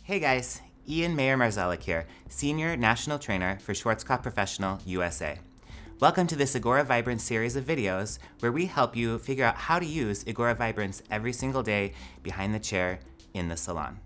Hey guys, Ian Mayer-Marszalek here, Senior National Trainer for Schwarzkopf Professional USA. Welcome to this IGORA VIBRANCE series of videos where we help you figure out how to use IGORA VIBRANCE every single day behind the chair in the salon.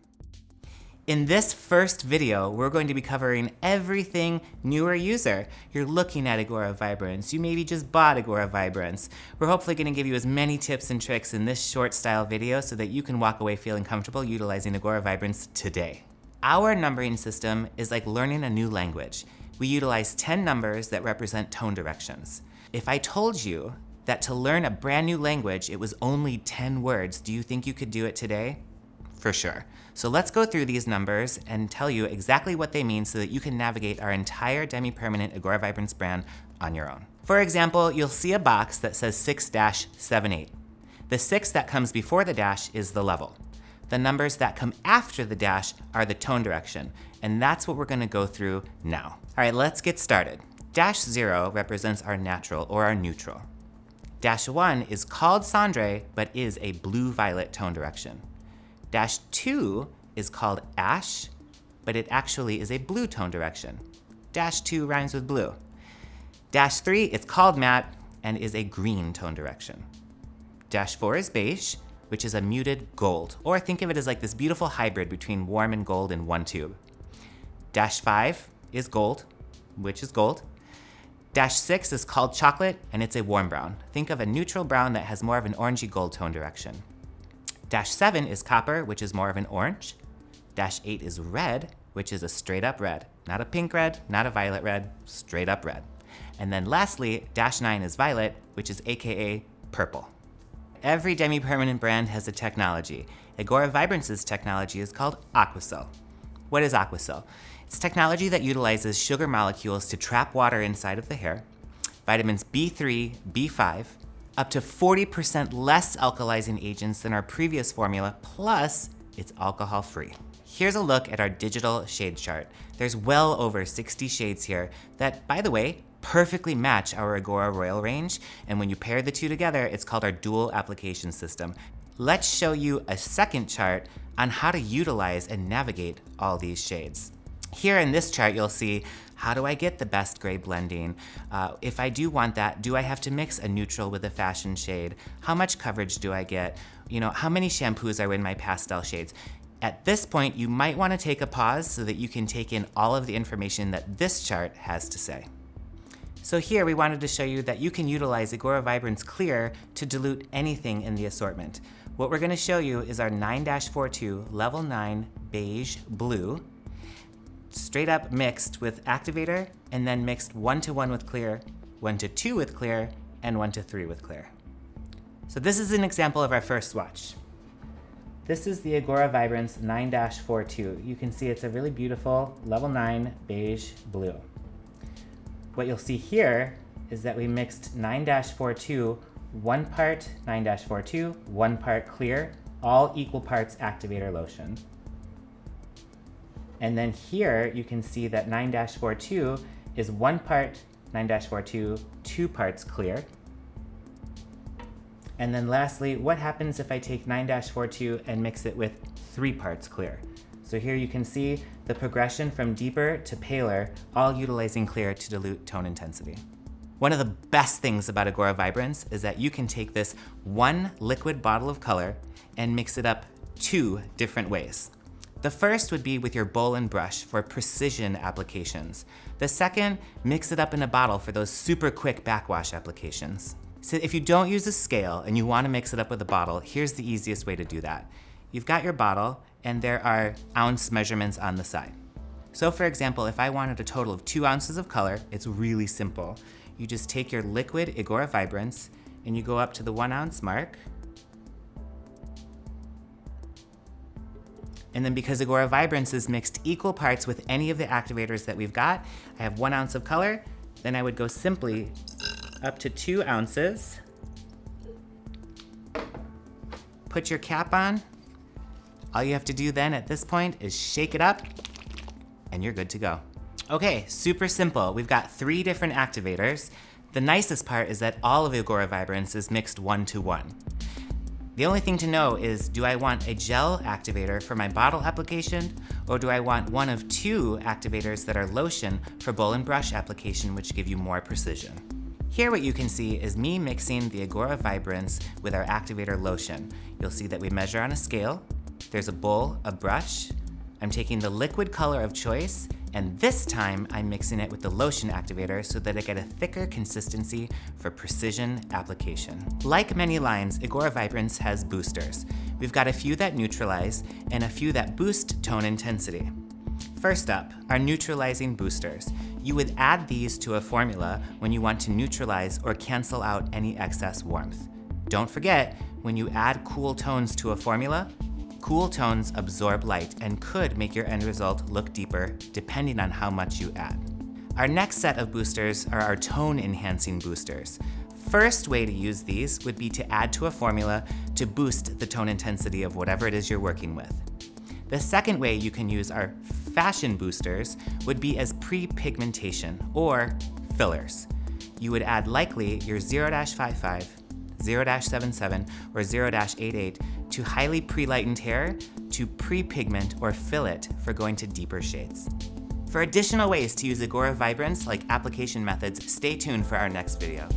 In this first video, we're going to be covering everything newer user. You're looking at IGORA VIBRANCE. You maybe just bought IGORA VIBRANCE. We're hopefully going to give you as many tips and tricks in this short style video so that you can walk away feeling comfortable utilizing IGORA VIBRANCE today. Our numbering system is like learning a new language. We utilize 10 numbers that represent tone directions. If I told you that to learn a brand new language, it was only 10 words, do you think you could do it today? For sure. So let's go through these numbers and tell you exactly what they mean so that you can navigate our entire demi-permanent IGORA VIBRANCE brand on your own. For example, you'll see a box that says 6-78. The 6 that comes before the dash is the level. The numbers that come after the dash are the tone direction, and that's what we're going to go through now. All right, let's get started. Dash 0 represents our natural or our neutral. Dash 1 is called cendre, but is a blue-violet tone direction. Dash 2 is called ash, but it actually is a blue tone direction. Dash 2 rhymes with blue. Dash 3 is called matte and is a green tone direction. Dash 4 is beige, which is a muted gold, or think of it as like this beautiful hybrid between warm and gold in one tube. Dash 5 is gold, which is gold. Dash 6 is called chocolate, and it's a warm brown. Think of a neutral brown that has more of an orangey gold tone direction. Dash 7 is copper, which is more of an orange. Dash 8 is red, which is a straight up red. Not a pink red, not a violet red, straight up red. And then lastly, Dash 9 is violet, which is AKA purple. Every demi-permanent brand has a technology. IGORA VIBRANCE's technology is called Aquaxyl. What is Aquaxyl? It's technology that utilizes sugar molecules to trap water inside of the hair, vitamins B3, B5, up to 40% less alkalizing agents than our previous formula, plus it's alcohol-free. Here's a look at our digital shade chart. There's well over 60 shades here that, by the way, perfectly match our IGORA Royal range, and when you pair the two together, it's called our dual application system. Let's show you a second chart on how to utilize and navigate all these shades. Here in this chart, you'll see, how do I get the best gray blending? If I do want that, do I have to mix a neutral with a fashion shade? How much coverage do I get? How many shampoos are in my pastel shades? At this point, you might want to take a pause so that you can take in all of the information that this chart has to say. So here we wanted to show you that you can utilize IGORA VIBRANCE Clear to dilute anything in the assortment. What we're going to show you is our 9-42 Level 9 Beige Blue, straight up mixed with activator, and then mixed 1-to-1 with clear, 1-to-2 with clear, and 1-to-3 with clear. So this is an example of our first swatch. This is the IGORA VIBRANCE 9-42. You can see it's a really beautiful Level 9 Beige Blue. What you'll see here is that we mixed 9-42, 1 part 9-42, 1 part clear, all equal parts activator lotion. And then here you can see that 9-42 is 1 part 9-42, 2 parts clear. And then lastly, what happens if I take 9-42 and mix it with 3 parts clear? So here you can see the progression from deeper to paler, all utilizing clear to dilute tone intensity. One of the best things about IGORA VIBRANCE is that you can take this one liquid bottle of color and mix it up 2 different ways. The first would be with your bowl and brush for precision applications. The second, mix it up in a bottle for those super quick backwash applications. So if you don't use a scale and you want to mix it up with a bottle, here's the easiest way to do that. You've got your bottle and there are ounce measurements on the side. So for example, if I wanted a total of 2 ounces of color, it's really simple. You just take your liquid IGORA VIBRANCE and you go up to the 1 ounce mark. And then because IGORA VIBRANCE is mixed equal parts with any of the activators that we've got, I have 1 ounce of color, then I would go simply up to 2 ounces. Put your cap on. All you have to do then at this point is shake it up and you're good to go. Okay, super simple. We've got 3 different activators. The nicest part is that all of IGORA VIBRANCE is mixed 1-to-1. The only thing to know is, do I want a gel activator for my bottle application, or do I want one of 2 activators that are lotion for bowl and brush application, which give you more precision? Here what you can see is me mixing the IGORA VIBRANCE with our activator lotion. You'll see that we measure on a scale. There's a bowl, a brush. I'm taking the liquid color of choice, and this time I'm mixing it with the lotion activator so that I get a thicker consistency for precision application. Like many lines, IGORA VIBRANCE has boosters. We've got a few that neutralize and a few that boost tone intensity. First up, our neutralizing boosters. You would add these to a formula when you want to neutralize or cancel out any excess warmth. Don't forget, when you add cool tones to a formula, cool tones absorb light and could make your end result look deeper depending on how much you add. Our next set of boosters are our tone enhancing boosters. First way to use these would be to add to a formula to boost the tone intensity of whatever it is you're working with. The second way you can use our fashion boosters would be as pre-pigmentation or fillers. You would add likely your 0-55, 0-77, or 0-88 to highly pre-lightened hair to pre-pigment or fill it for going to deeper shades. For additional ways to use IGORA VIBRANCE like application methods, stay tuned for our next video.